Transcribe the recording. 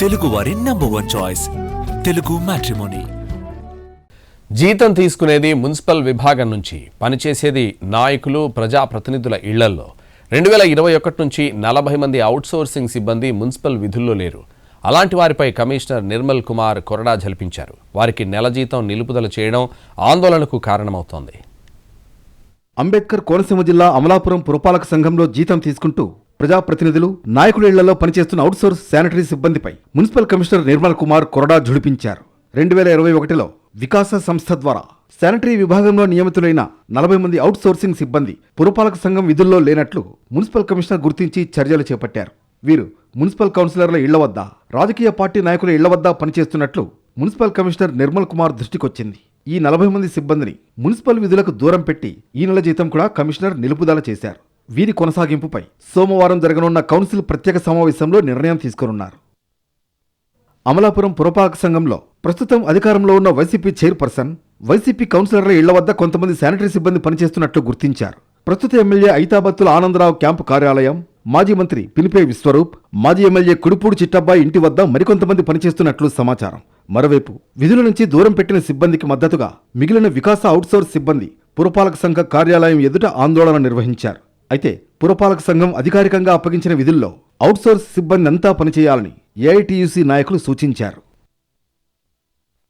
తెలుగువారి number 1 choice Telugu matrimony. జీతం తీసుకునేది మున్సిపల్ విభాగం నుంచి, పనిచేసేది నాయకులు ప్రజాప్రతినిధుల ఇళ్లల్లో. 2021 నుంచి 40 మంది అవుట్సోర్సింగ్ సిబ్బంది మున్సిపల్ విధుల్లో లేరు. అలాంటి వారిపై కమిషనర్ నిర్మల్ కుమార్ కొరడా జల్పించారు. వారికి నెల జీతం నిలుపుదల చేయడం ఆందోళనకు కారణమవుతోంది. అంబేద్కర్ కోనసీమ జిల్లా అమలాపురం పురపాలక సంఘంలో జీతం తీసుకుంటూ ప్రజాప్రతినిధులు, నాయకుల ఇళ్లలో పనిచేస్తున్న అవుట్సోర్స్ శానిటరీ సిబ్బందిపై మున్సిపల్ కమిషనర్ నిర్మల్ కుమార్ కొరడా జుడిపించారు. 2021లో వికాస సంస్థ ద్వారా శానిటరీ విభాగంలో నియమితులైన 40 మంది అవుట్సోర్సింగ్ సిబ్బంది పురపాలక సంఘం విధుల్లో లేనట్లు మున్సిపల్ కమిషనర్ గుర్తించి చర్యలు చేపట్టారు. వీరు మున్సిపల్ కౌన్సిలర్ల ఇళ్ల వద్ద, రాజకీయ పార్టీ నాయకుల ఇళ్ల వద్ద పనిచేస్తున్నట్లు మున్సిపల్ కమిషనర్ నిర్మల్ కుమార్ దృష్టికొచ్చింది. ఈ 40 మంది సిబ్బందిని మున్సిపల్ విధులకు దూరం పెట్టి ఈ నెల జీతం కూడా కమిషనర్ నిలుపుదల చేశారు. వీరి కొనసాగింపుపై సోమవారం జరగనున్న కౌన్సిల్ ప్రత్యేక సమావేశంలో నిర్ణయం తీసుకోనున్నారు. అమలాపురం పురపాలక సంఘంలో ప్రస్తుతం అధికారంలో ఉన్న వైసీపీ చైర్పర్సన్, వైసీపీ కౌన్సిలర్ల ఇళ్ల వద్ద కొంతమంది శానిటరీ సిబ్బంది పనిచేస్తున్నట్లు గుర్తించారు. ప్రస్తుత ఎమ్మెల్యే ఐతాబత్తుల ఆనందరావు క్యాంపు కార్యాలయం, మాజీ మంత్రి పినిపే విశ్వరూప్, మాజీ ఎమ్మెల్యే కుడుపూడి చిట్టబ్బాయి ఇంటి వద్ద మరికొంతమంది పనిచేస్తున్నట్లు సమాచారం. మరోవైపు విధుల నుంచి దూరం పెట్టిన సిబ్బందికి మద్దతుగా మిగిలిన వికాస అవుట్సోర్స్ సిబ్బంది పురపాలక సంఘ కార్యాలయం ఎదుట ఆందోళన నిర్వహించారు. అయితే పురపాలక సంఘం అధికారికంగా అప్పగించిన విధుల్లో అవుట్సోర్స్ సిబ్బంది అంతా పనిచేయాలని ఏఐటీయూసీ నాయకులు సూచించారు.